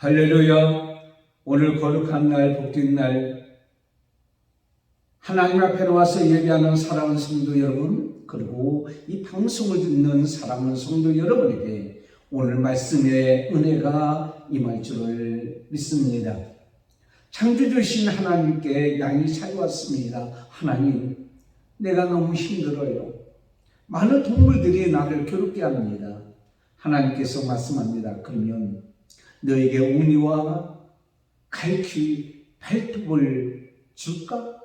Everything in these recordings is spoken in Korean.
할렐루야. 오늘 거룩한 날, 복된 날, 하나님 앞에 나와서 예배하는 사랑하는 성도 여러분, 그리고 이 방송을 듣는 사랑하는 성도 여러분에게 오늘 말씀의 은혜가 임할 줄을 믿습니다. 창조주신 하나님께 양이 찾아왔습니다. 하나님, 내가 너무 힘들어요. 많은 동물들이 나를 괴롭게 합니다. 하나님께서 말씀합니다. 그러면 너에게 웅이와 갈퀴, 발톱을 줄까?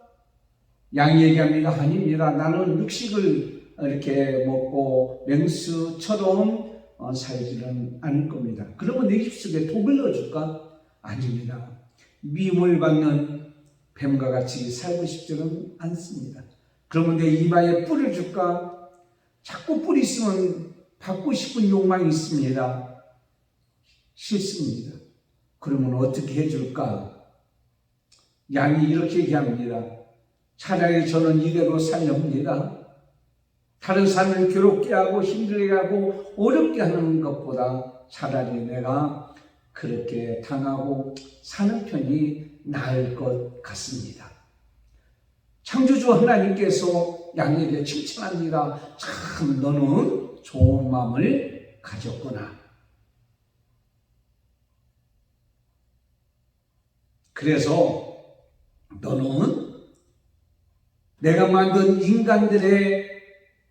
양이 얘기합니다. 아닙니다. 나는 육식을 이렇게 먹고 맹수처럼 살지는 않을 겁니다. 그러면 내 입속에 독을 넣어줄까? 아닙니다. 미움을 받는 뱀과 같이 살고 싶지는 않습니다. 그러면 내 이마에 뿔을 줄까? 자꾸 뿔이 있으면 받고 싶은 욕망이 있습니다. 싫습니다. 그러면 어떻게 해줄까? 양이 이렇게 얘기합니다. 차라리 저는 이대로 살렵니다. 다른 사람을 괴롭게 하고 힘들게 하고 어렵게 하는 것보다 차라리 내가 그렇게 당하고 사는 편이 나을 것 같습니다. 창조주 하나님께서 양에게 칭찬합니다. 참 너는 좋은 마음을 가졌구나. 그래서 너는 내가 만든 인간들의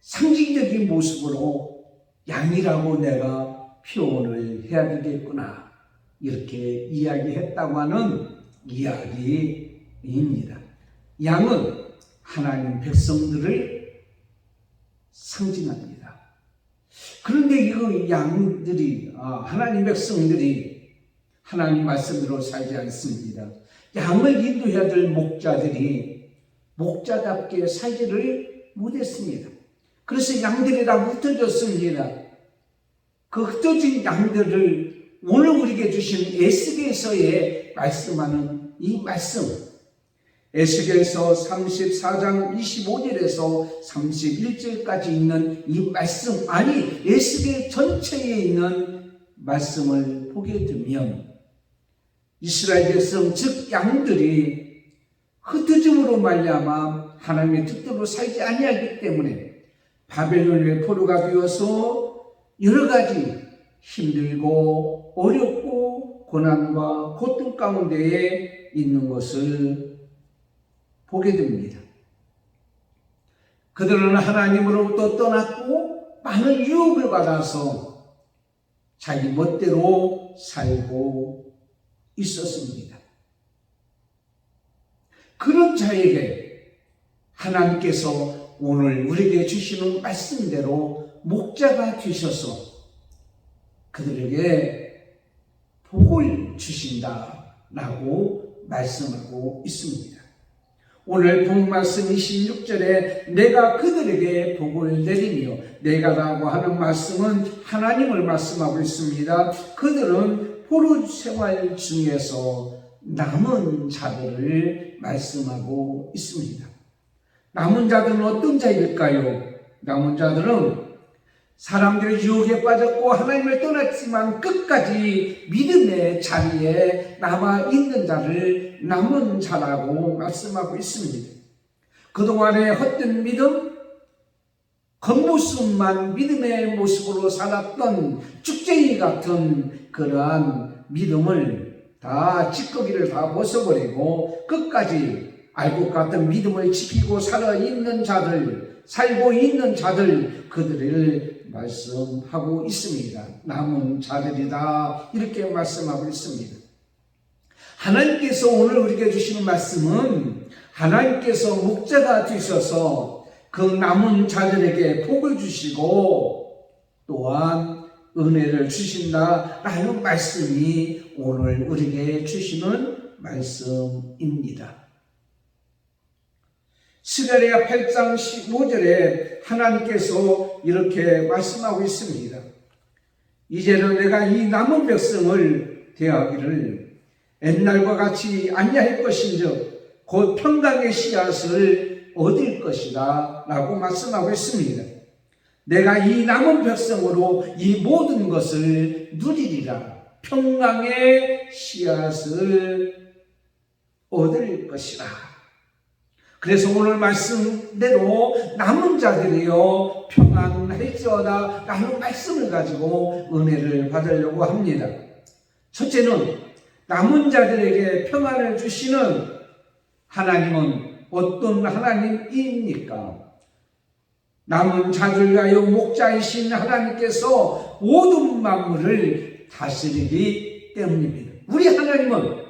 상징적인 모습으로 양이라고 내가 표현을 해야 되겠구나. 이렇게 이야기했다고 하는 이야기입니다. 양은 하나님 백성들을 상징합니다. 그런데 이 양들이, 하나님 백성들이 하나님 말씀대로 살지 않습니다. 양을 인도해야 될 목자들이 목자답게 살지를 못했습니다. 그래서 양들이 다 흩어졌습니다. 그 흩어진 양들을 오늘 우리에게 주신 에스겔서에 말씀하는 이 말씀, 에스겔서 34장 25절에서 31절까지 있는 이 말씀, 아니 에스겔 전체에 있는 말씀을 보게 되면 이스라엘 백성 즉 양들이 흩어짐으로 말미암아 하나님의 뜻대로 살지 아니하기 때문에 바벨론의 포로가 되어서 여러 가지 힘들고 어렵고 고난과 고통 가운데에 있는 것을 보게 됩니다. 그들은 하나님으로부터 떠났고 많은 유혹을 받아서 자기 멋대로 살고 있었습니다. 그런 자에게 하나님께서 오늘 우리에게 주시는 말씀대로 목자가 되셔서 그들에게 복을 주신다라고 말씀하고 있습니다. 오늘 본 말씀 26절에 내가 그들에게 복을 내리며 내가라고 하는 말씀은 하나님을 말씀하고 있습니다. 그들은 포로 생활 중에서 남은 자들을 말씀하고 있습니다. 남은 자들은 어떤 자일까요? 남은 자들은 사람들의 유혹에 빠졌고 하나님을 떠났지만 끝까지 믿음의 자리에 남아있는 자를 남은 자라고 말씀하고 있습니다. 그동안의 헛된 믿음, 겉모습만 믿음의 모습으로 살았던 쭉쟁이 같은 그러한 믿음을 다 찌꺼기를 다 벗어버리고 끝까지 알고 같은 믿음을 지키고 살아있는 자들, 살고 있는 자들, 그들을 말씀하고 있습니다. 남은 자들이다 이렇게 말씀하고 있습니다. 하나님께서 오늘 우리에게 주시는 말씀은 하나님께서 목자가 되셔서 그 남은 자들에게 복을 주시고 또한 은혜를 주신다라는 말씀이 오늘 우리에게 주시는 말씀입니다. 스가랴 8장 15절에 하나님께서 이렇게 말씀하고 있습니다. 이제는 내가 이 남은 백성을 대하기를 옛날과 같이 아니할 것인즉 곧 평강의 씨앗을 얻을 것이다 라고 말씀하고 있습니다. 내가 이 남은 백성으로 이 모든 것을 누리리라. 평강의 씨앗을 얻을 것이라. 그래서 오늘 말씀대로 남은 자들이여 평안할지어다 라는 말씀을 가지고 은혜를 받으려고 합니다. 첫째는 남은 자들에게 평안을 주시는 하나님은 어떤 하나님입니까? 남은 자들 위하여 목자이신 하나님께서 모든 만물을 다스리기 때문입니다. 우리 하나님은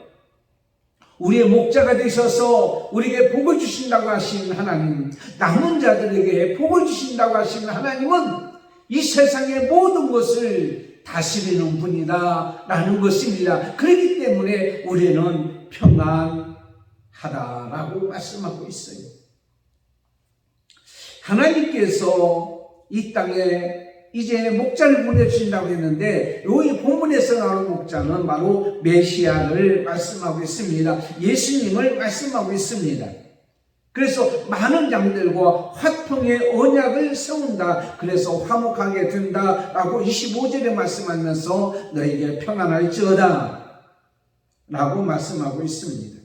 우리의 목자가 되셔서 우리에게 복을 주신다고 하신 하나님, 남은 자들에게 복을 주신다고 하신 하나님은 이 세상의 모든 것을 다스리는 분이다 라는 것입니다. 그렇기 때문에 우리는 평안하다라고 말씀하고 있어요. 하나님께서 이 땅에 이제 목자를 보내주신다고 했는데, 이 본문에서 나오는 목자는 바로 메시아를 말씀하고 있습니다. 예수님을 말씀하고 있습니다. 그래서 많은 양들과 화평의 언약을 세운다. 그래서 화목하게 된다라고 25절에 말씀하면서 너에게 평안할지어다 라고 말씀하고 있습니다.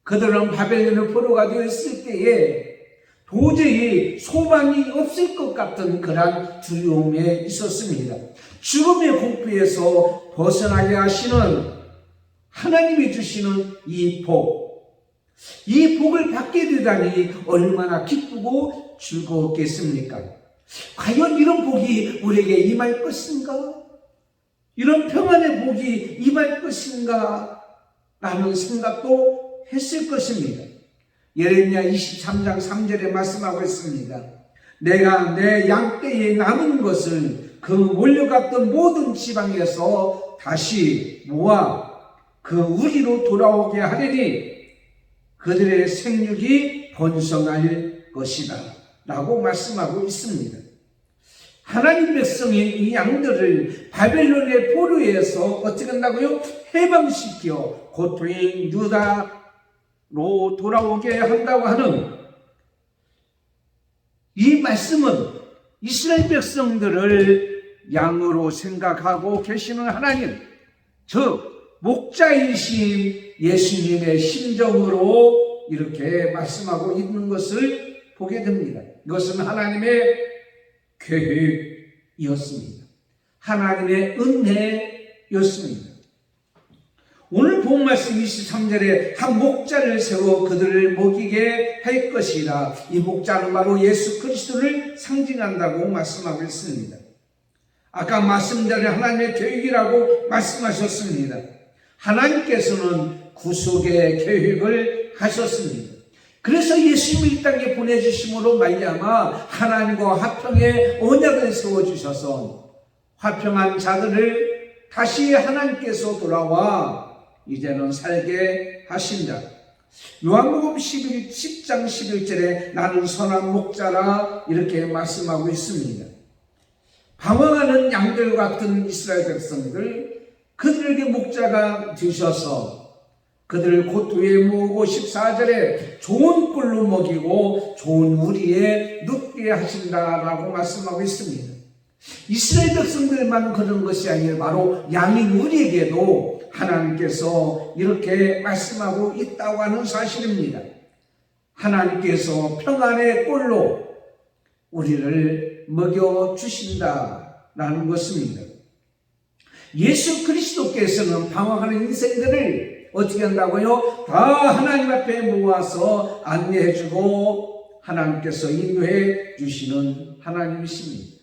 그들은 바벨론을 포로가 되었을 때에 도저히 소망이 없을 것 같은 그런 두려움에 있었습니다. 죽음의 공포에서 벗어나게 하시는 하나님이 주시는 이 복을 받게 되다니 얼마나 기쁘고 즐거웠겠습니까? 과연 이런 복이 우리에게 임할 것인가? 이런 평안의 복이 임할 것인가? 라는 생각도 했을 것입니다. 예레미야 23장 3절에 말씀하고 있습니다. 내가 내 양떼에 남은 것을 그 몰려갔던 모든 지방에서 다시 모아 그 우리로 돌아오게 하리니 그들의 생육이 번성할 것이다 라고 말씀하고 있습니다. 하나님 백성인 이 양들을 바벨론의 포로에서 어떻게 한다고요? 해방시켜 고토인 유다로 돌아오게 한다고 하는 이 말씀은 이스라엘 백성들을 양으로 생각하고 계시는 하나님, 즉 목자이신 예수님의 심정으로 이렇게 말씀하고 있는 것을 보게 됩니다. 이것은 하나님의 계획이었습니다. 하나님의 은혜였습니다. 오늘 본 말씀 23절에 한 목자를 세워 그들을 먹이게 할 것이라. 이 목자는 바로 예수 그리스도를 상징한다고 말씀하고 있습니다. 아까 말씀대로 하나님의 계획이라고 말씀하셨습니다. 하나님께서는 구속의 계획을 하셨습니다. 그래서 예수님을 이 땅에 보내주심으로 말미암아 하나님과 화평의 언약을 세워주셔서 화평한 자들을 다시 하나님께서 돌아와 이제는 살게 하신다. 요한복음 10장 11절에 나는 선한 목자라 이렇게 말씀하고 있습니다. 방황하는 양들 같은 이스라엘 백성들, 그들에게 목자가 되셔서 그들을 고토에 모으고 14절에 좋은 꿀로 먹이고 좋은 우리에 눕게 하신다라고 말씀하고 있습니다. 이스라엘 백성들만 그런 것이 아니라 바로 양인 우리에게도 하나님께서 이렇게 말씀하고 있다고 하는 사실입니다. 하나님께서 평안의 꿀로 우리를 먹여주신다라는 것입니다. 예수 그리스도께서는 방황하는 인생들을 어떻게 한다고요? 다 하나님 앞에 모아서 안내해주고 하나님께서 인도해 주시는 하나님이십니다.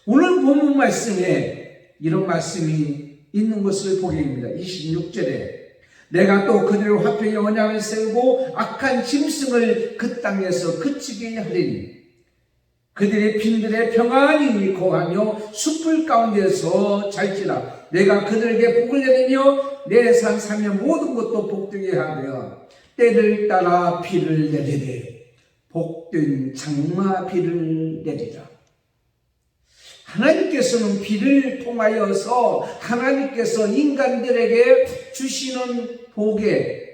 오늘 본문 말씀에 이런 말씀이 있는 것을 보게 됩니다. 26절에 내가 또 그들의 화평의 언약을 세우고 악한 짐승을 그 땅에서 그치게 하리니 그들의 빈들에 평안이 거하며 숲을 가운데서 잘지라. 내가 그들에게 복을 내리며 내 산 사면 모든 것도 복되게 하며 때를 따라 비를 내리되 복된 장마 비를 내리라. 하나님께서는 비를 통하여서 하나님께서 인간들에게 주시는 복의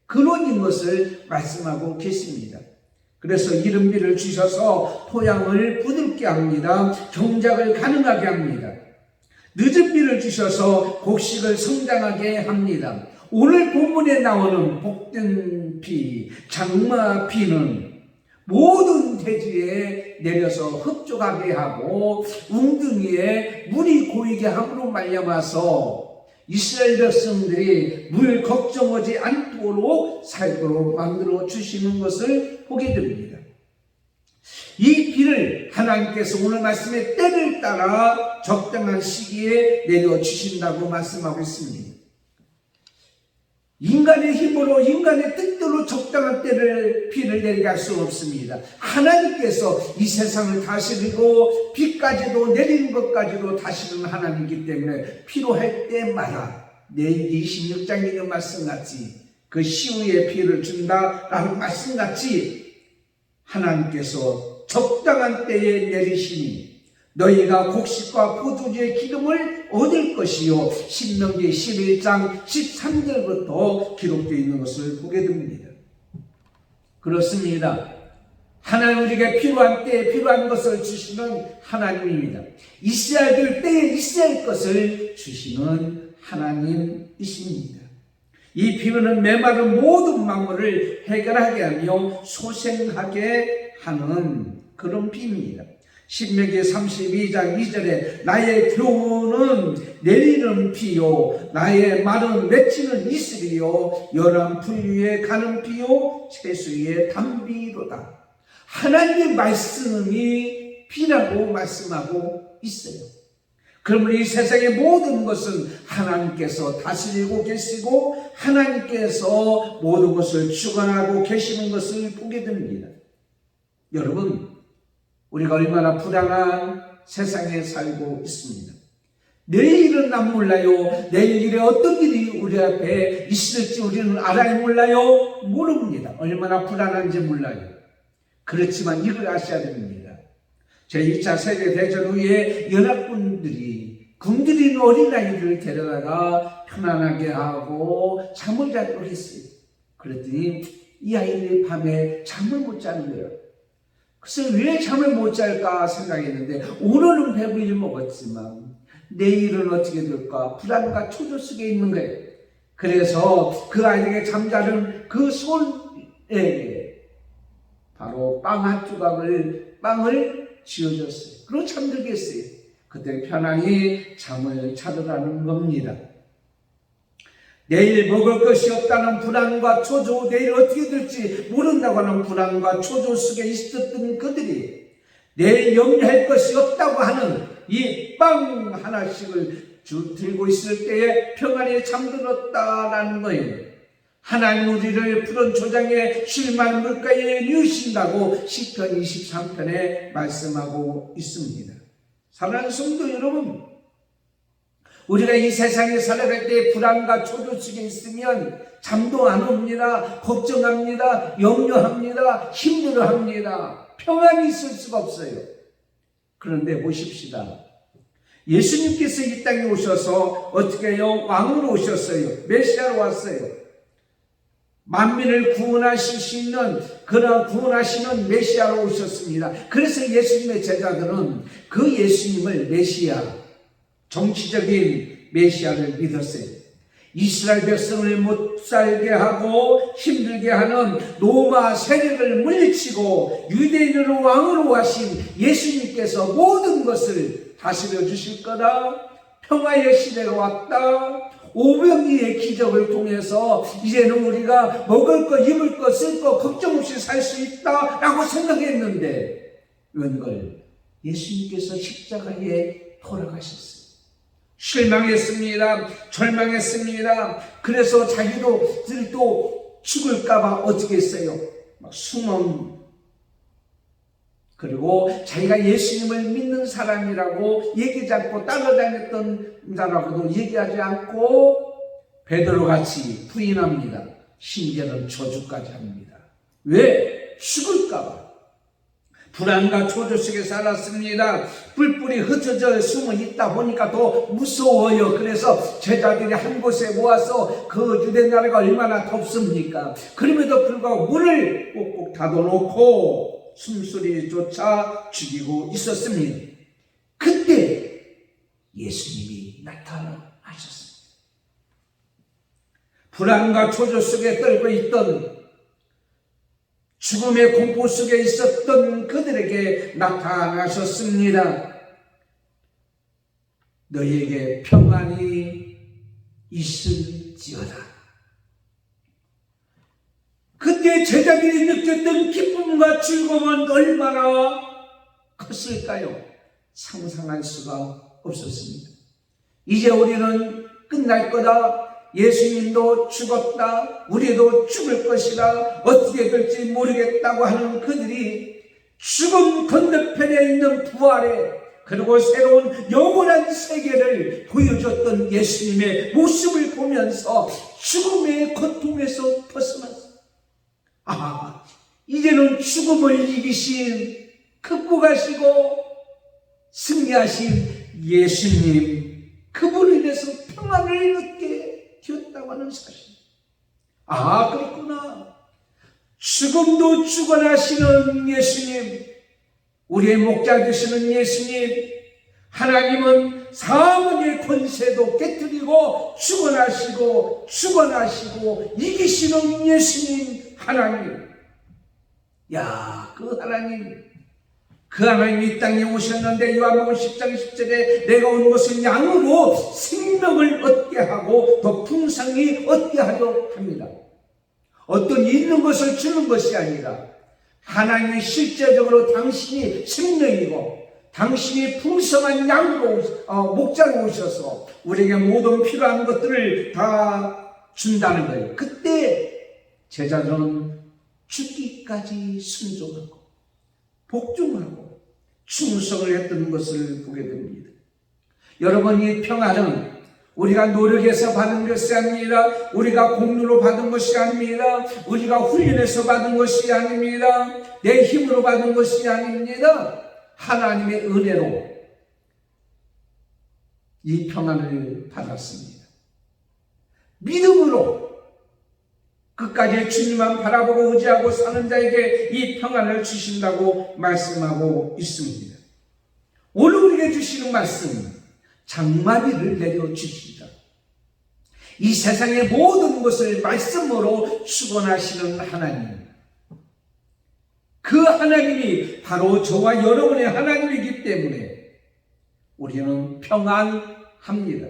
근원인 것을 말씀하고 계십니다. 그래서 이른 비를 주셔서 토양을 부드럽게 합니다. 경작을 가능하게 합니다. 늦은 비를 주셔서 곡식을 성장하게 합니다. 오늘 본문에 나오는 복된 비, 장마 비는 모든 대지에 내려서 흡족하게 하고 웅덩이에 물이 고이게 함으로 말미암아서 이스라엘 백성들이 물 걱정하지 않도록 살도록 만들어 주시는 것을 보게 됩니다. 이 비를 하나님께서 오늘 말씀의 때를 따라 적당한 시기에 내려주신다고 말씀하고 있습니다. 인간의 힘으로 인간의 뜻대로 적당한 때를 비를 내리게 할 수 없습니다. 하나님께서 이 세상을 다스리고 비까지도 내리는 것까지도 다스리는 하나님이기 때문에 필요할 때마다 내일 26장에 있는 말씀같이 그 시후에 비를 준다라는 말씀같이 하나님께서 적당한 때에 내리시니 너희가 곡식과 포도주의 기름을 얻을 것이요. 신명기 11장 13절부터 기록되어 있는 것을 보게 됩니다. 그렇습니다. 하나님 우리에게 필요한 때에 필요한 것을 주시는 하나님입니다. 있어야 될 때에 있어야 할 것을 주시는 하나님이십니다. 이 비유는 메마른 모든 만물을 해결하게 하며 소생하게 하는 그런 비유입니다. 신명기 32장 2절에 나의 교훈은 내리는 비요 나의 말은 맺히는 이슬이요 연한 풀 위에 가는 비요 채수 위에 담비로다. 하나님의 말씀이 비라고 말씀하고 있어요. 그러므로 이 세상의 모든 것은 하나님께서 다스리고 계시고 하나님께서 모든 것을 주관하고 계시는 것을 보게 됩니다. 여러분, 우리가 얼마나 불안한 세상에 살고 있습니다. 내일은 난 몰라요. 내일 일에 어떤 일이 우리 앞에 있을지 우리는 알아야 몰라요. 모릅니다. 얼마나 불안한지 몰라요. 그렇지만 이걸 아셔야 됩니다. 제2차 세계대전 후에 연합군들이 굶주린 어린아이를 데려다가 편안하게 하고 잠을 자도록 했어요. 그랬더니 이 아이들이 밤에 잠을 못 자는 거예요. 글쎄 왜 잠을 못 잘까 생각했는데 오늘은 배불리 먹었지만 내일은 어떻게 될까 불안과 초조 속에 있는 거예요. 그래서 그 아이에게 잠자는 그 손에 바로 빵 한 조각을 빵을 쥐어줬어요. 그리고 잠들게 했어요. 그때 편안히 잠을 자더라는 겁니다. 내일 먹을 것이 없다는 불안과 초조, 내일 어떻게 될지 모른다고 하는 불안과 초조 속에 있었던 그들이 내일 염려할 것이 없다고 하는 이 빵 하나씩을 들고 있을 때에 평안히 잠들었다라는 거예요. 하나님 우리를 푸른 초장에 쉴만한 물가에 누우신다고 시편 23편에 말씀하고 있습니다. 사랑하는 성도 여러분, 우리가 이 세상에 살아갈 때 불안과 초조 속에 있으면 잠도 안 옵니다. 걱정합니다. 염려합니다. 힘들어합니다. 평안히 있을 수가 없어요. 그런데 보십시다. 예수님께서 이 땅에 오셔서 어떻게 해요? 왕으로 오셨어요. 메시아로 왔어요. 만민을 구원하실 수 있는 그런 구원하시는 메시아로 오셨습니다. 그래서 예수님의 제자들은 그 예수님을 메시아, 정치적인 메시아를 믿었어요. 이스라엘 백성을 못 살게 하고 힘들게 하는 로마 세력을 물리치고 유대인으로 왕으로 하신 예수님께서 모든 것을 다스려 주실 거다. 평화의 시대가 왔다. 오병이의 기적을 통해서 이제는 우리가 먹을 거, 입을 거, 쓸 거 걱정 없이 살 수 있다라고 생각했는데 웬걸 예수님께서 십자가에 돌아가셨어요. 실망했습니다. 절망했습니다. 그래서 자기도 죽을까봐 어떻게 했어요? 막 숨은, 그리고 자기가 예수님을 믿는 사람이라고 얘기하지 않고 따라다녔던 사람하고도 얘기하지 않고 베드로같이 부인합니다. 심지어는 저주까지 합니다. 왜? 죽을까봐. 불안과 초조 속에 살았습니다. 뿔뿔이 흩어져 숨어 있다 보니까 더 무서워요. 그래서 제자들이 한 곳에 모아서 그 유대 나라가 얼마나 덥습니까? 그럼에도 불구하고 문을 꼭꼭 닫아놓고 숨소리조차 죽이고 있었습니다. 그때 예수님이 나타나셨습니다. 불안과 초조 속에 떨고 있던, 죽음의 공포 속에 있었던 그들에게 나타나셨습니다. 너희에게 평안이 있을지어다. 그때 제자들이 느꼈던 기쁨과 즐거움은 얼마나 컸을까요? 상상할 수가 없었습니다. 이제 우리는 끝날 거다. 예수님도 죽었다. 우리도 죽을 것이다. 어떻게 될지 모르겠다고 하는 그들이 죽음 건너편에 있는 부활에, 그리고 새로운 영원한 세계를 보여줬던 예수님의 모습을 보면서 죽음의 고통에서 벗어났어요. 이제는 죽음을 이기신, 극복하시고 승리하신 예수님, 그분을 인해서 평안을 얻게 되었다고 하는 사실. 그렇구나. 죽음도 죽어나시는 예수님, 우리의 목자 되시는 예수님, 하나님은 사망의 권세도 깨뜨리고 죽어나시고 이기시는 예수님 하나님. 그 하나님이 이 땅에 오셨는데 요한복음 10장 10절에 내가 온 것은 양으로 생명을 얻게 하고 더 풍성히 얻게 하려 합니다. 어떤 있는 것을 주는 것이 아니라 하나님이 실제적으로 당신이 생명이고 당신이 풍성한 양으로 목자로 오셔서 우리에게 모든 필요한 것들을 다 준다는 거예요. 그때 제자들은 죽기까지 순종하고 복종하고 충성을 했던 것을 보게 됩니다. 여러분, 이 평안은 우리가 노력해서 받은 것이 아니라, 우리가 공로로 받은 것이 아닙니다. 우리가 훈련해서 받은 것이 아닙니다. 내 힘으로 받은 것이 아닙니다. 하나님의 은혜로 이 평안을 받았습니다. 믿음으로 끝까지 주님만 바라보고 의지하고 사는 자에게 이 평안을 주신다고 말씀하고 있습니다. 오늘 우리에게 주시는 말씀, 장마비를 내려주시리라. 이 세상의 모든 것을 말씀으로 축원하시는 하나님, 그 하나님이 바로 저와 여러분의 하나님이기 때문에 우리는 평안합니다.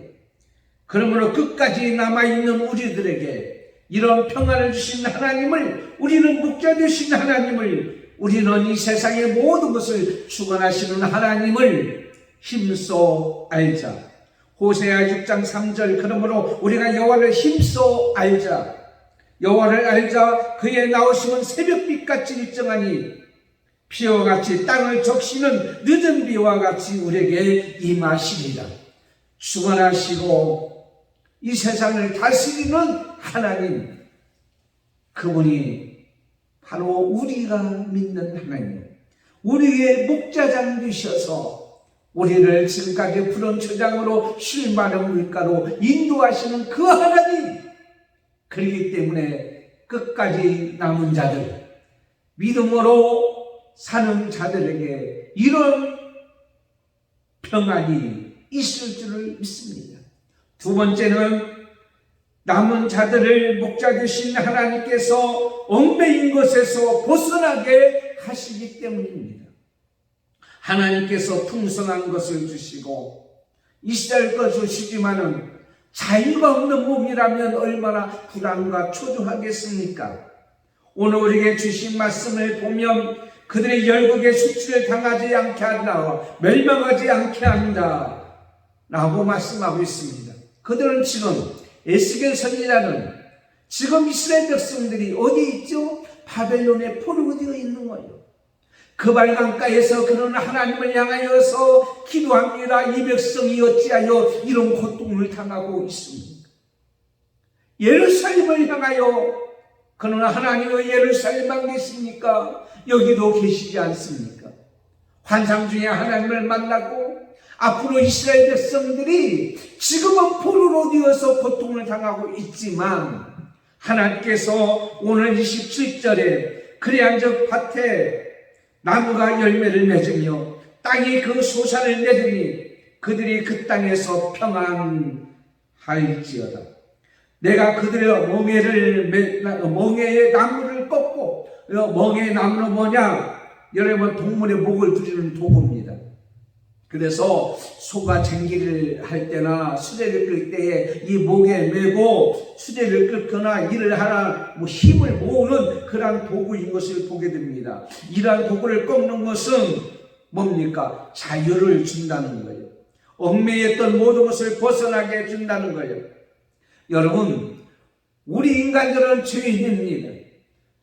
그러므로 끝까지 남아있는 우리들에게 이런 평안을 주신 하나님을, 우리는 목자 되신 하나님을, 우리는 이 세상의 모든 것을 축원하시는 하나님을 힘써 알자. 호세아 6장 3절, 그러므로 우리가 여호와를 힘써 알자. 여호와를 알자. 그의 나오심은 새벽빛같이 일정하니 비와 같이 땅을 적시는 늦은 비와 같이 우리에게 임하시리라. 축원하시고 이 세상을 다스리는 하나님, 그분이 바로 우리가 믿는 하나님, 우리의 목자장 되셔서 우리를 지금까지 푸른 초장으로 쉴 만한 물가로 인도하시는 그 하나님, 그렇기 때문에 끝까지 남은 자들, 믿음으로 사는 자들에게 이런 평안이 있을 줄을 믿습니다. 두 번째는 남은 자들을 목자 되신 하나님께서 얽매인 것에서 벗어나게 하시기 때문입니다. 하나님께서 풍성한 것을 주시고 이스라엘 것을 주시지만은 자유가 없는 몸이라면 얼마나 불안과 초조하겠습니까? 오늘 우리에게 주신 말씀을 보면 그들의 열국의 수치를 당하지 않게 한다, 멸망하지 않게 한다 라고 말씀하고 있습니다. 그들은 지금 에스겔 선지자는 지금 이스라엘 백성들이 어디 있죠? 바벨론에 포로되어 있는 거예요. 그 발강가에서 그는 하나님을 향하여서 기도합니다. 이 백성이 어찌하여 이런 고통을 당하고 있습니까? 예루살렘을 향하여 그는 하나님의 예루살렘만 계십니까? 여기도 계시지 않습니까? 환상 중에 하나님을 만나고 앞으로 이스라엘 백성들이 지금은 포로로 되어서 고통을 당하고 있지만 하나님께서 오늘 27절에 그래한즉 밭에 나무가 열매를 맺으며 땅이 그 소산을 내더니 그들이 그 땅에서 평안할지어다. 내가 그들의 멍에의 나무를 꺾고, 멍에의 나무는 뭐냐? 여러분, 동물의 목을 두르는 도구입니다. 그래서 소가 쟁기를 할 때나 수레를 끌 때에 이 목에 메고 수레를 끌거나 일을 하나 힘을 모으는 그러한 도구인 것을 보게 됩니다. 이러한 도구를 꺾는 것은 뭡니까? 자유를 준다는 거예요. 얽매였던 모든 것을 벗어나게 해준다는 거예요. 여러분, 우리 인간들은 죄인입니다.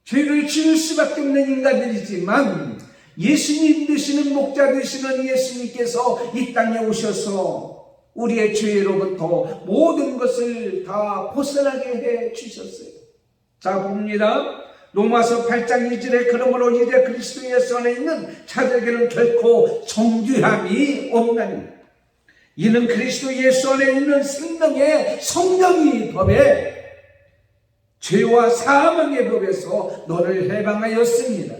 죄를 지을 수밖에 없는 인간들이지만 예수님 되시는 목자 되시는 예수님께서 이 땅에 오셔서 우리의 죄로부터 모든 것을 다 벗어나게 해 주셨어요. 자, 봅니다. 로마서 8장 2절에 그러므로 이제 그리스도 예수 안에 있는 자들에게는 결코 정죄함이 없나니 이는 그리스도 예수 안에 있는 생명의 성령이 법에 죄와 사망의 법에서 너를 해방하였습니다.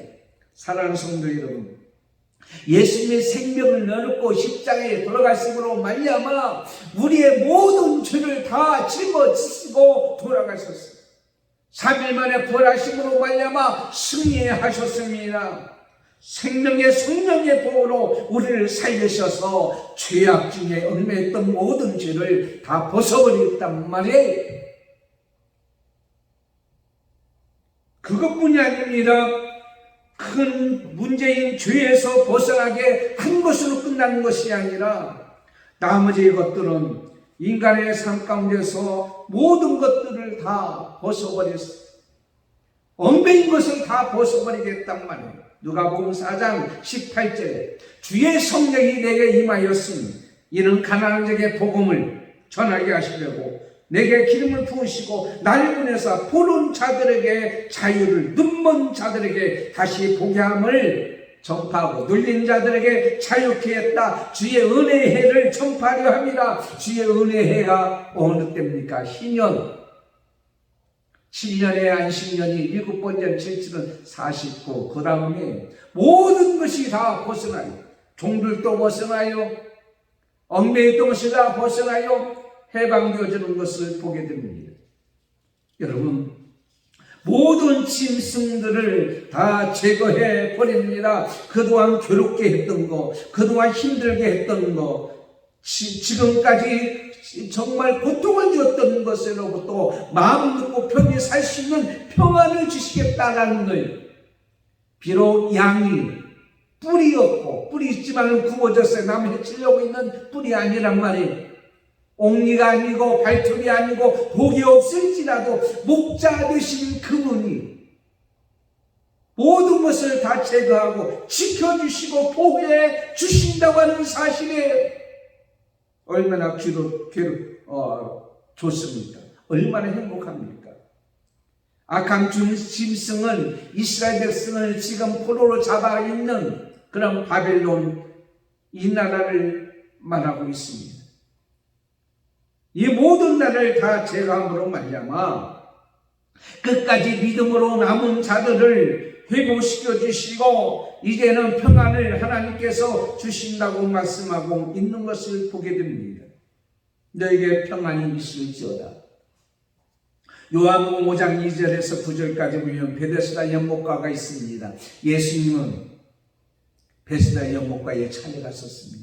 사랑하는 성도 여러분, 예수님의 생명을 내놓고 십자가에 돌아가심으로 말미암아 우리의 모든 죄를 다 짊어지시고 돌아가셨어요. 3일 만에 부활하심으로 말미암아 승리하셨습니다. 생명의 성령의 보호로 우리를 살리셔서 죄악 중에 얽매였던 모든 죄를 다 벗어버렸단 말이에요. 그것뿐이 아닙니다. 큰 문제인 죄에서 벗어나게 한 것으로 끝나는 것이 아니라 나머지 것들은 인간의 삶 가운데서 모든 것들을 다 벗어버렸어요. 얽매인 것을 다 벗어버리겠단 말이에요. 누가복음 4장 18절에 주의 성령이 내게 임하였으니 이는 가난한 자에게 복음을 전하게 하시려고 내게 기름을 부으시고 나를 보내사 보는 자들에게 자유를, 눈먼 자들에게 다시 보게 함을 전파하고 눌린 자들에게 자유케 했다. 주의 은혜의 해를 전파하려 합니다. 주의 은혜의 해가 어느 때입니까? 희년 7년에 안식년이 7번째 7칠은 49. 그 다음에 모든 것이 다 벗어나요. 종들도 벗어나요. 얽매였던 것이 다 벗어나요. 해방되어지는 것을 보게 됩니다. 여러분, 모든 짐승들을 다 제거해 버립니다. 그동안 괴롭게 했던 거, 그동안 힘들게 했던 거, 지금까지 정말 고통을 주었던 것으로부터 마음 놓고 편히 살 수 있는 평안을 주시겠다라는 거예요. 비록 양이 뿔이 없고, 뿔이 있지만 굽어졌어요. 남을 해치려고 있는 뿔이 아니란 말이에요. 옥리가 아니고 발톱이 아니고 복이 없을지라도 목자 되신 그분이 모든 것을 다 제거하고 지켜주시고 보호해 주신다고 하는 사실에 얼마나 좋습니까? 얼마나 행복합니까? 악한 짐승은 이스라엘 백성을 지금 포로로 잡아 있는 그런 바벨론 이 나라를 말하고 있습니다. 이 모든 나라를 다 제거함으로 말미암아 끝까지 믿음으로 남은 자들을 회복시켜 주시고 이제는 평안을 하나님께서 주신다고 말씀하고 있는 것을 보게 됩니다. 너에게 평안이 있을지어다. 요한복음 5장 2절에서 9절까지 보면 베데스다 연못가가 있습니다. 예수님은 베데스다 연못가에 찾아갔었습니다.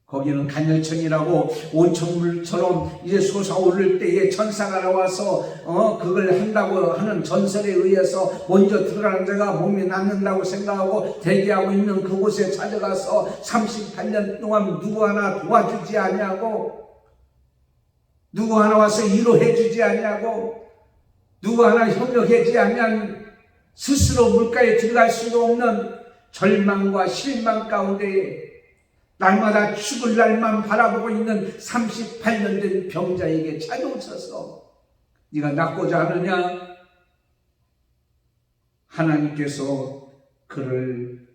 거기는 간열천이라고 온천물처럼 이제 솟아오를 때에 천사가 나와서 그걸 한다고 하는 전설에 의해서 먼저 들어가는 자가 몸이 낫는다고 생각하고 대기하고 있는 그곳에 찾아가서 38년 동안 누구 하나 도와주지 않냐고, 누구 하나 와서 위로해 주지 않냐고, 누구 하나 협력하지 않냐면 스스로 물가에 들어갈 수도 없는 절망과 실망 가운데 날마다 죽을 날만 바라보고 있는 38년 된 병자에게 찾아오셔서 네가 낫고자 하느냐? 하나님께서 그를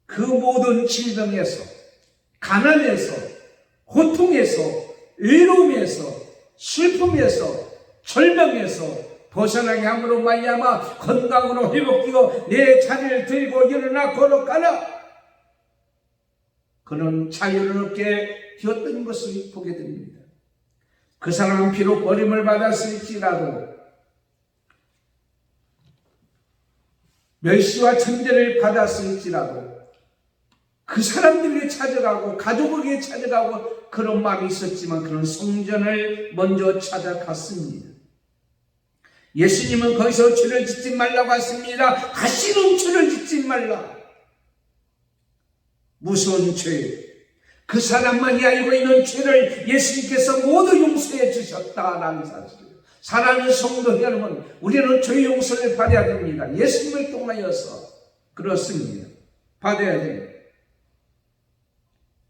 그 모든 질병에서, 가난에서, 고통에서, 외로움에서, 슬픔에서, 절망에서 벗어나게 함으로 말미암아 건강으로 회복되어 내 자리를 들고 일어나 걸어가라. 그는 자유를 얻게 되었던 것을 보게 됩니다. 그 사람은 비록 버림을 받았을지라도 멸시와 천대를 받았을지라도 그 사람들에게 찾아가고 가족에게 찾아가고 그런 마음이 있었지만 그런 성전을 먼저 찾아갔습니다. 예수님은 거기서 죄를 짓지 말라고 했습니다. 다시는 죄를 짓지 말라. 무서운 죄, 그 사람만이 알고 있는 죄를 예수님께서 모두 용서해 주셨다라는 사실이에요. 사랑하는 성도 여러분, 우리는 죄 용서를 받아야 됩니다. 예수님을 통하여서 그렇습니다. 받아야 돼요.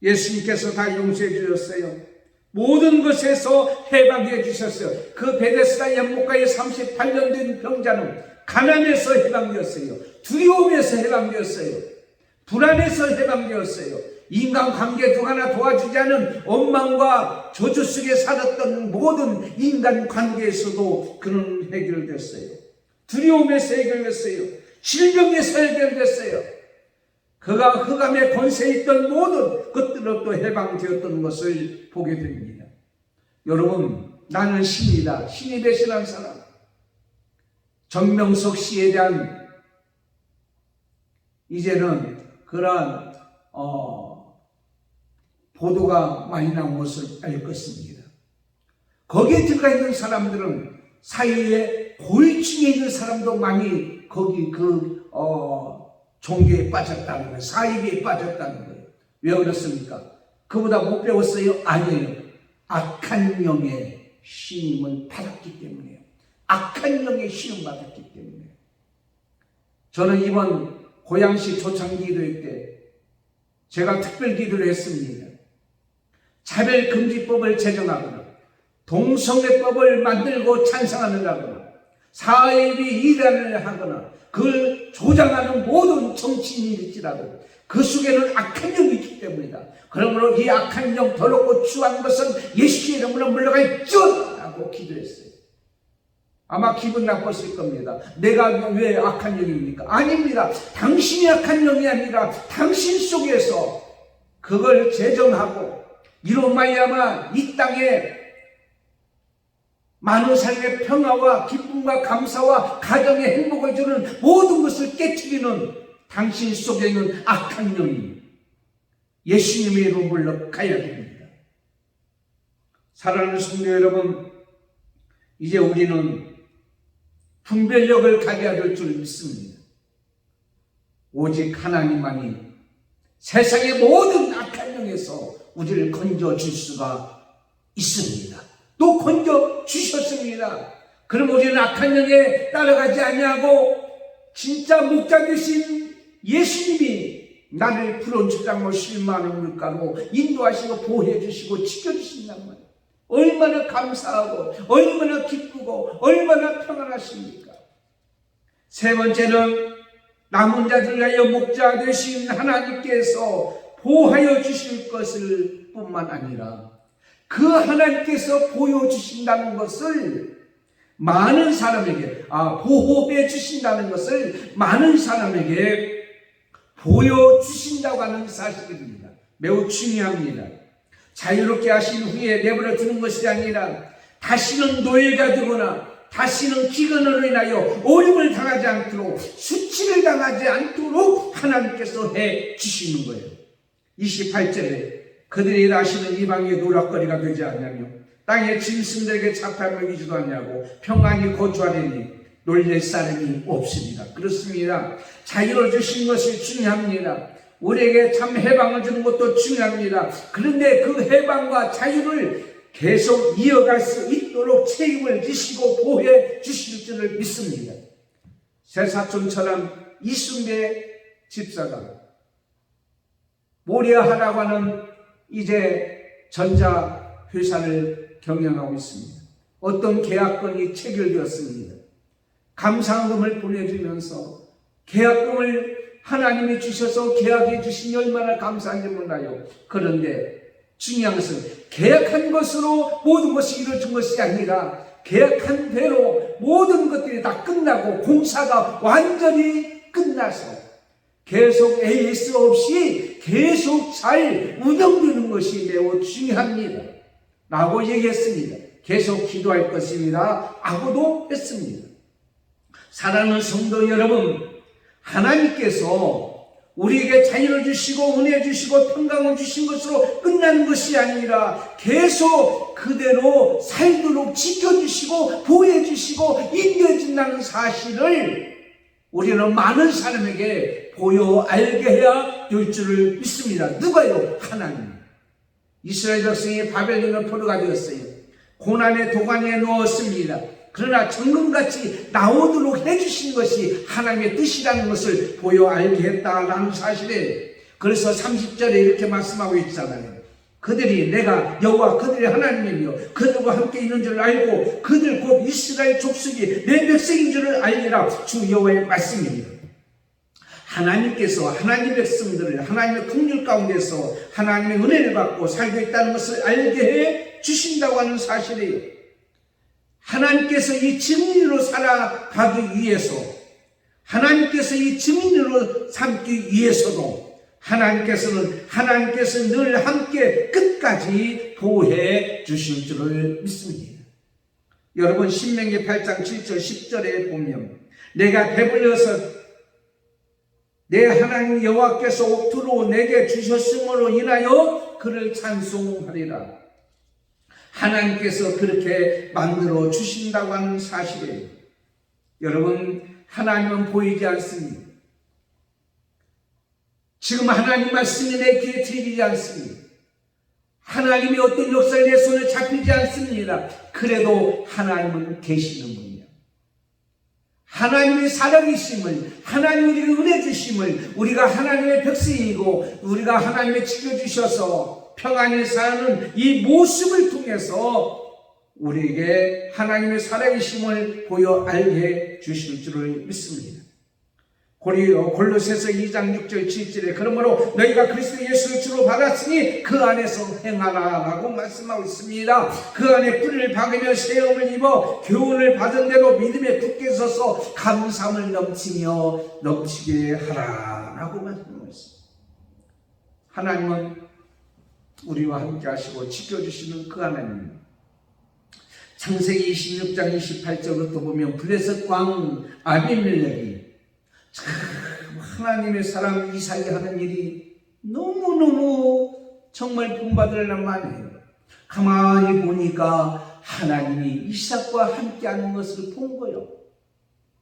예수님께서 다 용서해 주셨어요. 모든 것에서 해방해 주셨어요. 그 베데스다 연못가에 38년 된 병자는 가난에서 해방되었어요. 두려움에서 해방되었어요. 불안에서 해방되었어요. 인간관계 중 하나 도와주지 않은 원망과 저주 속에 살았던 모든 인간관계에서도 그는 해결됐어요. 두려움에서 해결됐어요. 질병에서 해결됐어요. 그가 흑암의 권세에 있던 모든 것들로부터 해방되었던 것을 보게 됩니다. 여러분, 나는 신이다. 신이 되시는 사람. 정명석 씨에 대한 이제는 그러한 보도가 많이 나온 것을 알 것입니다. 거기에 들어가 있는 사람들은 사회에 고위층에 있는 사람도 많이 거기 종교에 빠졌다는 거예요. 사이비에 빠졌다는 거예요. 왜 그렇습니까? 그보다 못 배웠어요? 아니에요. 악한 영의 시임을 받았기 때문에요. 악한 영의 시임 받았기 때문에. 저는 이번 고양시 초창기도회 때 제가 특별 기도를 했습니다. 차별금지법을 제정하거나 동성애법을 만들고 찬성하느라거나 사회비 이단을 하거나 그걸 조장하는 모든 정치인일지라도 그 속에는 악한 영이 있기 때문이다. 그러므로 이 악한 영 더럽고 추한 것은 예수의 이름으로 물러갈지어다 라고 기도했어요. 아마 기분 나빴을 겁니다. 내가 왜 악한 영입니까? 아닙니다. 당신이 악한 영이 아니라 당신 속에서 그걸 제정하고 이로 말미암아 이 땅에 많은 삶의 평화와 기쁨과 감사와 가정의 행복을 주는 모든 것을 깨트리는 당신 속에 있는 악한 영이 예수님의 이름으로 물러가야 됩니다. 사랑하는 성도 여러분, 이제 우리는 분별력을 가져야 될 줄 믿습니다. 오직 하나님만이 세상의 모든 악한 영에서 우리를 건져줄 수가 있습니다. 또 건져주셨습니다. 그럼 우리는 악한 영에 따라가지 아니하고 진짜 목자 되신 예수님이 나를 푸른 초장로 실만한 물가로 인도하시고 보호해 주시고 지켜주신단 말이에요. 얼마나 감사하고 얼마나 기쁘고 얼마나 평안하십니까? 세 번째는 남은 자들 위하여 목자 되신 하나님께서 보호하여 주실 것을 뿐만 아니라 그 하나님께서 보여주신다는 것을 많은 사람에게 보호해 주신다는 것을 많은 사람에게 보여주신다고 하는 사실입니다. 매우 중요합니다. 자유롭게 하신 후에 내버려 두는 것이 아니라 다시는 노예가 되거나 다시는 기근으로 인하여 어려움을 당하지 않도록 수치를 당하지 않도록 하나님께서 해 주시는 거예요. 28절에 그들이 다시는 이방의 노락거리가 되지 않냐며 땅의 짐승들에게 잡혀 먹이지도 않냐고 평안히 거주하리니 놀랄 사람이 없습니다. 그렇습니다. 자유를 주신 것이 중요합니다. 우리에게 참 해방을 주는 것도 중요합니다. 그런데 그 해방과 자유를 계속 이어갈 수 있도록 책임을 지시고 보호해 주실 줄을 믿습니다. 새사촌처럼 이순배 집사가 모리아하라고 하는 이제 전자회사를 경영하고 있습니다. 어떤 계약건이 체결되었습니다. 감사금을 보내주면서 계약금을 하나님이 주셔서 계약해 주시니 얼마나 감사한지 몰라요. 그런데 중요한 것은 계약한 것으로 모든 것이 이루어진 것이 아니라 계약한 대로 모든 것들이 다 끝나고 공사가 완전히 끝나서 계속 AS 없이 계속 잘 운영되는 것이 매우 중요합니다. 라고 얘기했습니다. 계속 기도할 것입니다. 라고도 했습니다. 사랑하는 성도 여러분, 하나님께서 우리에게 자유를 주시고 은혜 주시고 평강을 주신 것으로 끝나는 것이 아니라 계속 그대로 살도록 지켜주시고 보호해 주시고 인도해 준다는 사실을 우리는 많은 사람에게 보여 알게 해야 될 줄을 믿습니다. 누가요? 하나님. 이스라엘 백성이 바벨론의 포로가 되었어요. 고난의 도가니에 넣었습니다. 그러나 정금같이 나오도록 해주신 것이 하나님의 뜻이라는 것을 보여 알게 했다라는 사실이에요. 그래서 30절에 이렇게 말씀하고 있잖아요. 그들이 내가 여호와 그들의 하나님이며 그들과 함께 있는 줄 알고 그들 곧 이스라엘 족속이 내 백성인 줄을 알리라. 주 여호와의 말씀입니다. 하나님께서 하나님의 백성들을 하나님의 긍휼 가운데서 하나님의 은혜를 받고 살고 있다는 것을 알게 해 주신다고 하는 사실이에요. 하나님께서 이 증인으로 살아가기 위해서, 하나님께서 이 증인으로 삼기 위해서도 하나님께서 늘 함께 끝까지 보호해 주실 줄을 믿습니다. 여러분, 신명기 8장 7절 10절에 보면 내가 배불려서 내 하나님 여호와께서 옥토로 내게 주셨음으로 인하여 그를 찬송하리라. 하나님께서 그렇게 만들어 주신다고 하는 사실이에요. 여러분, 하나님은 보이지 않습니다. 지금 하나님 말씀이 내 귀에 들리지 않습니다. 하나님이 어떤 역사를 내 손에 잡히지 않습니다. 그래도 하나님은 계시는 분이에요. 하나님의 살아계심을, 하나님의 은혜 주심을, 우리가 하나님의 백성이고 우리가 하나님의 지켜주셔서 평안히 사는 이 모습을 통해서 우리에게 하나님의 살아계심을 보여 알게 주실 줄을 믿습니다. 골로새서 2장 6절 7절에 그러므로 너희가 그리스도 예수를 주로 받았으니 그 안에서 행하라 라고 말씀하고 있습니다. 그 안에 뿌리를 박으며 세움을 입어 교훈을 받은 대로 믿음에 굳게 서서 감사함을 넘치게 하라 라고 말씀하고 있습니다. 하나님은 우리와 함께 하시고 지켜주시는 그 하나님. 창세기 26장 28절부터 보면 블레셋 왕 아비멜렉이 하나님의 사람 이삭이 하는 일이 너무너무 정말 본받을 만해요. 가만히 보니까 하나님이 이삭과 함께하는 것을 본 거예요.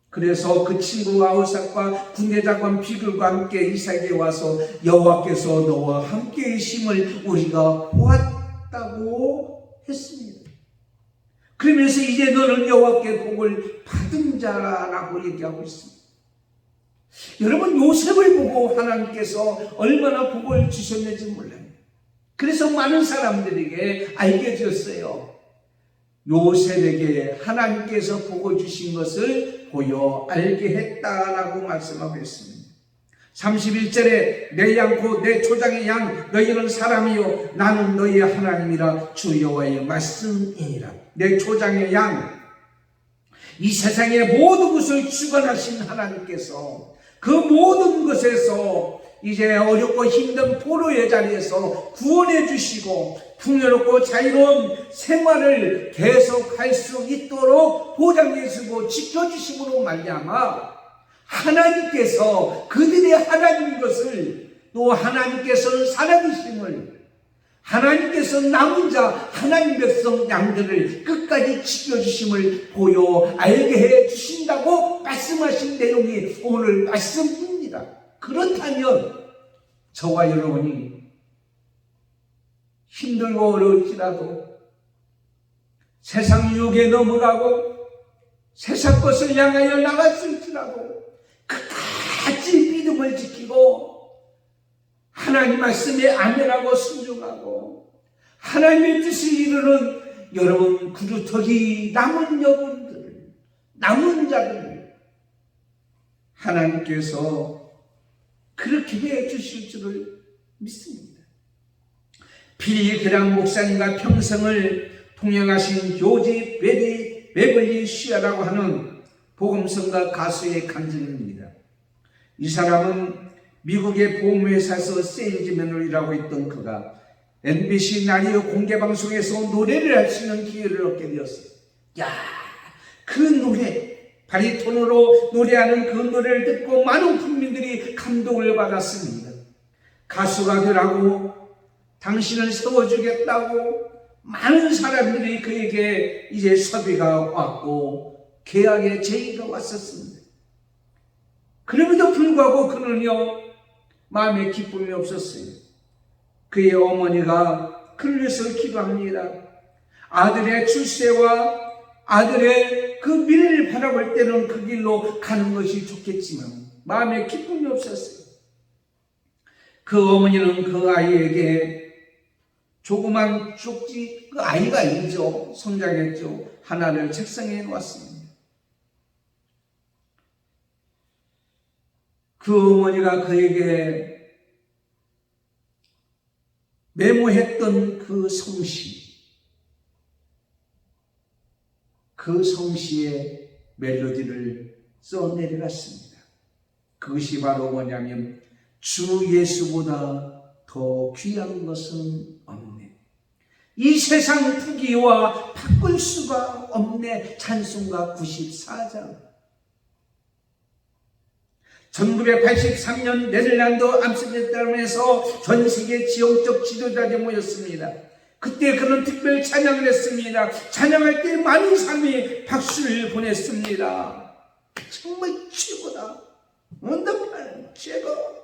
그래서 그 친구 아우삭과 군대장관 비글과 함께 이삭에게 와서 여호와께서 너와 함께 계심을 우리가 보았다고 했습니다. 그러면서 이제 너는 여호와께 복을 받은 자라고 얘기하고 있습니다. 여러분, 요셉을 보고 하나님께서 얼마나 복을 주셨는지 몰라요. 그래서 많은 사람들에게 알게 되었어요. 요셉에게 하나님께서 복을 주신 것을 보여 알게 했다라고 말씀하고 있습니다. 31절에 내 양 곧 내 초장의 양 너희는 사람이요 나는 너희의 하나님이라 주 여호와의 말씀이니라. 내 초장의 양, 이 세상의 모든 것을 주관하신 하나님께서 그 모든 것에서 이제 어렵고 힘든 포로의 자리에서 구원해 주시고 풍요롭고 자유로운 생활을 계속할 수 있도록 보장해 주시고 지켜주심으로 말미암아 하나님께서 그들의 하나님인 것을, 또 하나님께서는 살아계심을, 하나님께서 남은 자 하나님 백성 양들을 끝까지 지켜주심을 보여 알게 해 주신다고 말씀하신 내용이 오늘 말씀입니다. 그렇다면 저와 여러분이 힘들고 어려울지라도 세상 유혹에 넘어가고 세상 것을 향하여 나갔을지라도 끝까지 믿음을 지키고 하나님 말씀에 아멘하고 순종하고 하나님의 뜻을 이루는 여러분 그루터기 남은 여러분들, 남은 자들 하나님께서 그렇게 해주실 줄을 믿습니다. 필리 그랑 목사님과 평생을 통역하신 조지 베벌리 슈아라고 하는 복음성가 가수의 간증입니다. 이 사람은 미국의 보험회사에서 세일즈맨으로 일하고 있던 그가 MBC 라디오 공개방송에서 노래를 할 수 있는 기회를 얻게 되었어요. 야, 그 노래, 바리톤으로 노래하는 그 노래를 듣고 많은 국민들이 감동을 받았습니다. 가수가 되라고, 당신을 세워주겠다고 많은 사람들이 그에게 이제 섭외가 왔고 계약의 제의가 왔었습니다. 그럼에도 불구하고 그는요, 마음에 기쁨이 없었어요. 그의 어머니가 그를 위해서 기도합니다. 아들의 출세와 아들의 그 미래를 바라볼 때는 그 길로 가는 것이 좋겠지만 마음에 기쁨이 없었어요. 그 어머니는 그 아이에게 조그만 쪽지, 그 아이가 이죠, 성장했죠, 하나를 책상에 놓았습니다. 그 어머니가 그에게 메모했던 그 성시의 멜로디를 써 내려갔습니다. 그것이 바로 뭐냐면, 주 예수보다 더 귀한 것은 없네. 이 세상 부귀와 바꿀 수가 없네. 찬송가 94장. 1983년 네덜란드 암스테르담에서 전 세계 지역적 지도자들이 모였습니다. 그때 그는 특별 찬양을 했습니다. 찬양할 때 많은 사람이 박수를 보냈습니다. 정말 최고다. 원더풀 최고.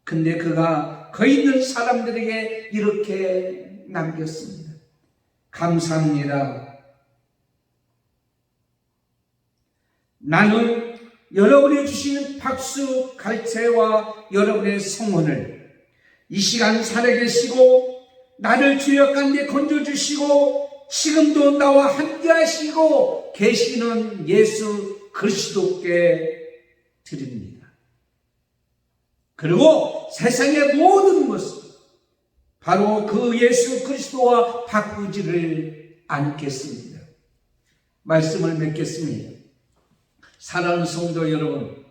근데 그가 거기 있는 사람들에게 이렇게 남겼습니다. 감사합니다. 나는 여러분이 주신 박수, 갈채와 여러분의 성원을 이 시간 살아계시고 나를 죄악 가운데 건져주시고 지금도 나와 함께 하시고 계시는 예수 그리스도께 드립니다. 그리고 세상의 모든 것을 바로 그 예수 그리스도와 바꾸지를 않겠습니다. 말씀을 맺겠습니다. 사랑하는 성도 여러분,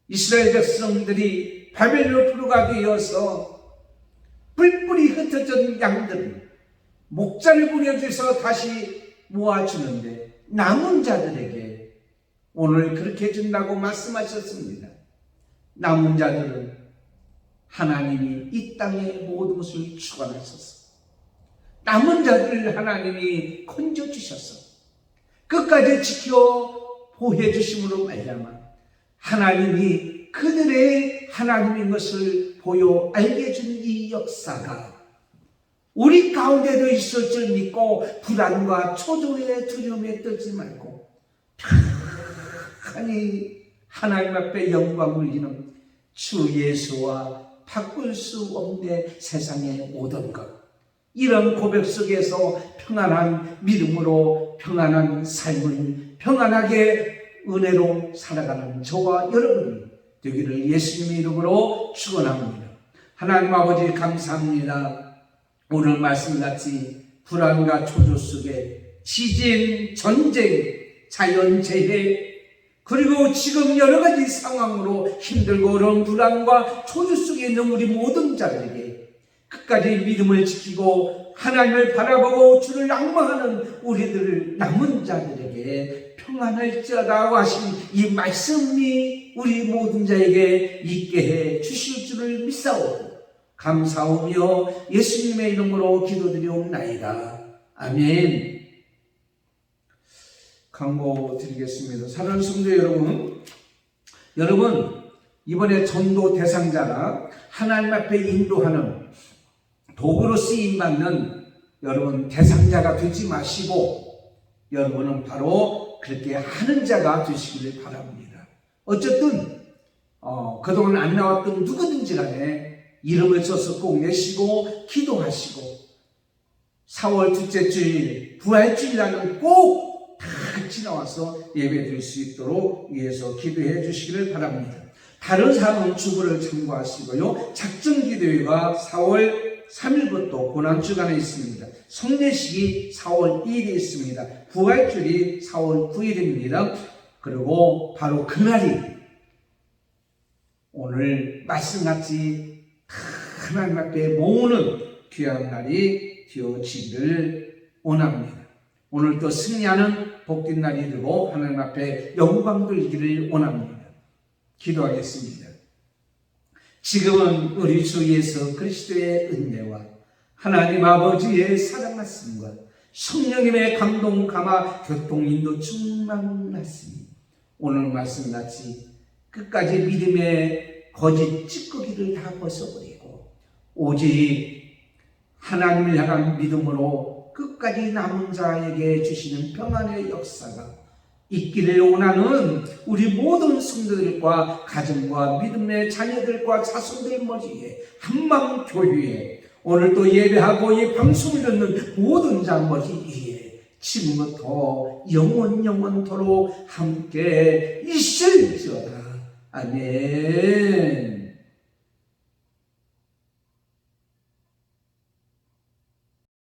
이스라엘 백성들이 바벨론으로 가게 되어서 뿔뿔이 흩어진 양들을 목자를 부려줘서 다시 모아주는데 남은 자들에게 오늘 그렇게 해준다고 말씀하셨습니다. 남은 자들은 하나님이 이 땅의 모든 것을 주관하셔서 남은 자들을 하나님이 건져주셔서 끝까지 지켜 보호해 주심으로 말미암아 하나님이 그들의 하나님인 것을 보여 알게 해준 이 역사가 우리 가운데도 있을 줄 믿고 불안과 초조의 두려움에 떨지 말고 편안히 하나님 앞에 영광을 올리는 주 예수와 바꿀 수 없는 세상의 모든 것, 이런 고백 속에서 평안한 믿음으로 평안한 삶을 평안하게 은혜로 살아가는 저와 여러분이 되기를 예수님의 이름으로 축원합니다. 하나님 아버지 감사합니다. 오늘 말씀같이 불안과 초조 속에 지진, 전쟁, 자연재해, 그리고 지금 여러 가지 상황으로 힘들고 어려운 불안과 초조 속에 있는 우리 모든 자들에게 끝까지 믿음을 지키고 하나님을 바라보고 주를 낭망하는 우리들 남은 자들에게 평안할지어다 하신 이 말씀이 우리 모든 자에게 있게 해 주실 줄을 믿사오고 감사하며 예수님의 이름으로 기도드리옵나이다. 아멘. 광고 드리겠습니다. 사랑하는 성도 여러분 이번에 전도 대상자나 하나님 앞에 인도하는 도구로 쓰임받는 여러분 대상자가 되지 마시고 여러분은 바로 그렇게 하는 자가 되시기를 바랍니다. 어쨌든 그동안 안 나왔던 누구든지 간에 이름을 써서 꼭 내시고 기도하시고 4월 둘째 주일 부활주일날은 꼭 다 같이 나와서 예배드릴 수 있도록 위해서 기도해 주시기를 바랍니다. 다른 사람은 주보를 참고하시고요. 작정기도회가 4월 3일부터 고난주간에 있습니다. 성례식이 4월 2일에 있습니다. 부활주일이 4월 9일입니다. 그리고 바로 그날이 오늘 말씀같이 하나님 앞에 모으는 귀한 날이 되어지기를 원합니다. 오늘도 승리하는 복된 날이 되고 하나님 앞에 영광 돌리기를 원합니다. 기도하겠습니다. 지금은 우리 주 예수 그리스도의 은혜와 하나님 아버지의 사랑 말씀과 성령님의 감동 감화 교통 인도 충만하시니 오늘 말씀같이 끝까지 믿음의 거짓 찌꺼기를 다 벗어버리고 오직 하나님을 향한 믿음으로 끝까지 남은 자에게 주시는 평안의 역사가 있기를 원하는 우리 모든 성도들과 가정과 믿음의 자녀들과 자손들 머리에 한마음 교회에 오늘 또 예배하고 이 방송을 듣는 모든 자 머리 위에 지금부터 영원토록 함께 있을지어다. 아멘.